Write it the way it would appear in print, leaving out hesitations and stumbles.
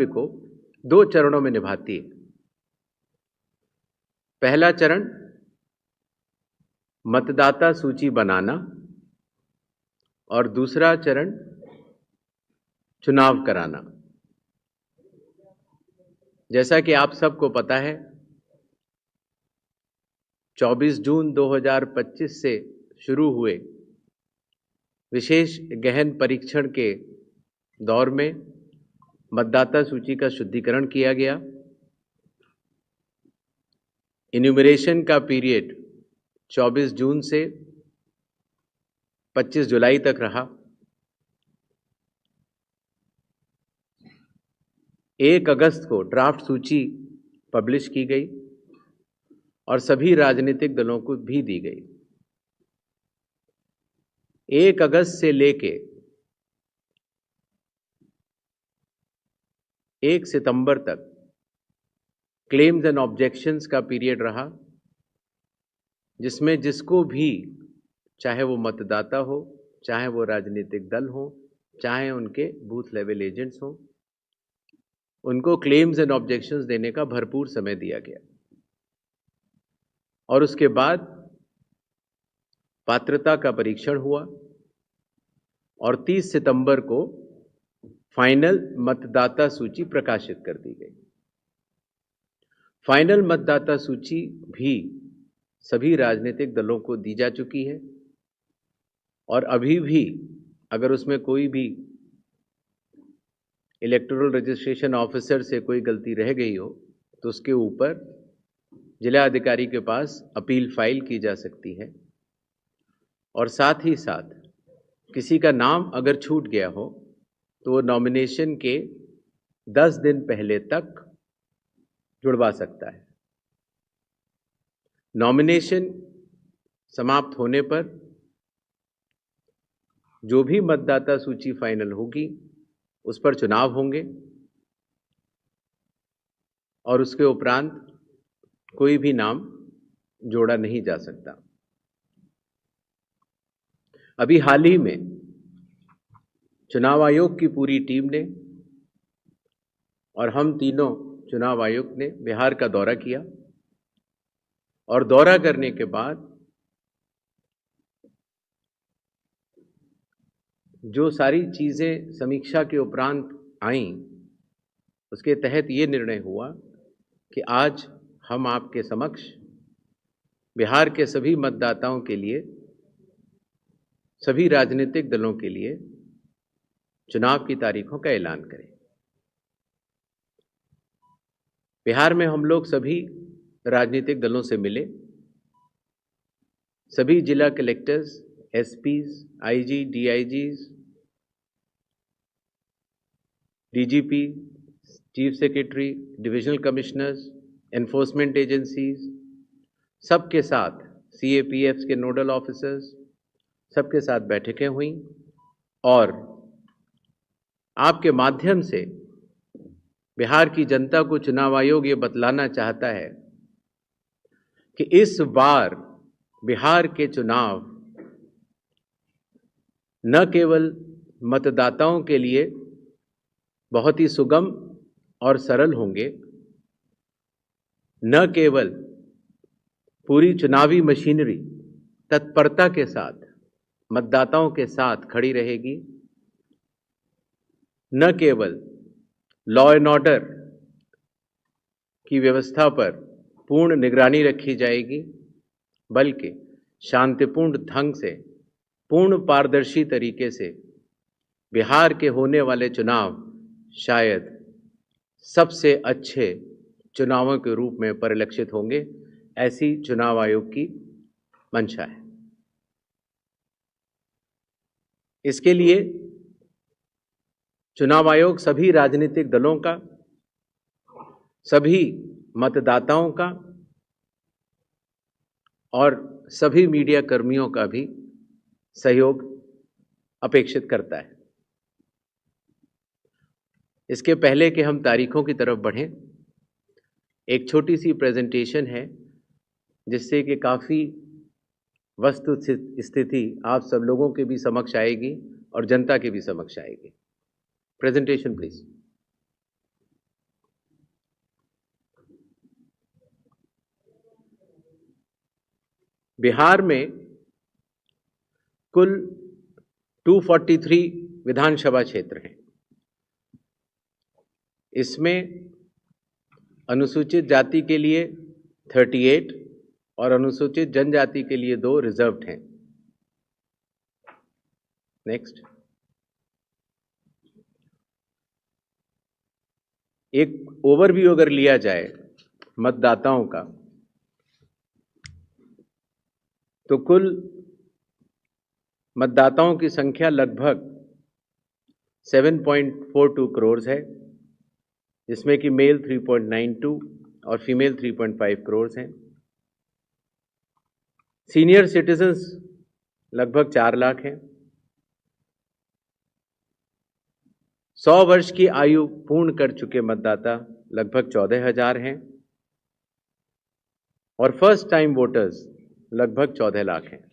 को 2 चरणों में निभाती है। पहला चरण मतदाता सूची बनाना और दूसरा चरण चुनाव कराना। जैसा कि आप सबको पता है, 24 जून 2025 से शुरू हुए विशेष गहन परीक्षण के दौर में मतदाता सूची का शुद्धिकरण किया गया। इन्यूमरेशन का पीरियड 24 जून से 25 जुलाई तक रहा। 1 अगस्त को ड्राफ्ट सूची पब्लिश की गई और सभी राजनीतिक दलों को भी दी गई। 1 अगस्त से लेके 1 सितंबर तक क्लेम्स एंड ऑब्जेक्शंस का पीरियड रहा, जिसमें जिसको भी, चाहे वो मतदाता हो, चाहे वो राजनीतिक दल हो, चाहे उनके बूथ लेवल एजेंट्स हो, उनको क्लेम्स एंड ऑब्जेक्शंस देने का भरपूर समय दिया गया। और उसके बाद पात्रता का परीक्षण हुआ और 30 सितंबर को फाइनल मतदाता सूची प्रकाशित कर दी गई। फाइनल मतदाता सूची भी सभी राजनीतिक दलों को दी जा चुकी है और अभी भी अगर उसमें कोई भी इलेक्टोरल रजिस्ट्रेशन ऑफिसर से कोई गलती रह गई हो तो उसके ऊपर जिला अधिकारी के पास अपील फाइल की जा सकती है। और साथ ही साथ किसी का नाम अगर छूट गया हो तो वो नॉमिनेशन के 10 दिन पहले तक जुड़वा सकता है। नॉमिनेशन समाप्त होने पर जो भी मतदाता सूची फाइनल होगी उस पर चुनाव होंगे और उसके उपरांत कोई भी नाम जोड़ा नहीं जा सकता। अभी हाल ही में चुनाव आयोग की पूरी टीम ने और हम तीनों चुनाव आयुक्त ने बिहार का दौरा किया और दौरा करने के बाद जो सारी चीजें समीक्षा के उपरांत आईं, उसके तहत ये निर्णय हुआ कि आज हम आपके समक्ष बिहार के सभी मतदाताओं के लिए, सभी राजनीतिक दलों के लिए चुनाव की तारीखों का ऐलान करें। बिहार में हम लोग सभी राजनीतिक दलों से मिले, सभी जिला collectors, SPs, IG, DIGs, DGP, chief secretary, divisional commissioners, enforcement agencies, सबके साथ सीएपीएफ के नोडल ऑफिसर्स, सबके साथ बैठकें हुई और आपके माध्यम से बिहार की जनता को चुनाव आयोग ये बतलाना चाहता है कि इस बार बिहार के चुनाव न केवल मतदाताओं के लिए बहुत ही सुगम और सरल होंगे, न केवल पूरी चुनावी मशीनरी तत्परता के साथ मतदाताओं के साथ खड़ी रहेगी, न केवल लॉ एंड ऑर्डर की व्यवस्था पर पूर्ण निगरानी रखी जाएगी, बल्कि शांतिपूर्ण ढंग से, पूर्ण पारदर्शी तरीके से बिहार के होने वाले चुनाव शायद सबसे अच्छे चुनावों के रूप में परिलक्षित होंगे, ऐसी चुनाव आयोग की मंशा है। इसके लिए चुनाव आयोग सभी राजनीतिक दलों का, सभी मतदाताओं का और सभी मीडिया कर्मियों का भी सहयोग अपेक्षित करता है। इसके पहले कि हम तारीखों की तरफ बढ़ें, एक छोटी सी प्रेजेंटेशन है जिससे कि काफ़ी वस्तु स्थिति आप सब लोगों के भी समक्ष आएगी और जनता के भी समक्ष आएगी। Presentation please. बिहार में कुल 243 विधानसभा क्षेत्र हैं। इसमें अनुसूचित जाति के लिए 38 और अनुसूचित जनजाति के लिए 2 रिजर्व्ड हैं। नेक्स्ट, एक ओवरव्यू अगर लिया जाए मतदाताओं का, तो कुल मतदाताओं की संख्या लगभग 7.42 करोड़ है, जिसमें कि मेल 3.92 और फीमेल 3.5 करोड़ हैं। सीनियर सिटीजन्स लगभग 4 लाख हैं। 100 वर्ष की आयु पूर्ण कर चुके मतदाता लगभग 14,000 हैं और फर्स्ट टाइम वोटर्स लगभग 14 लाख हैं।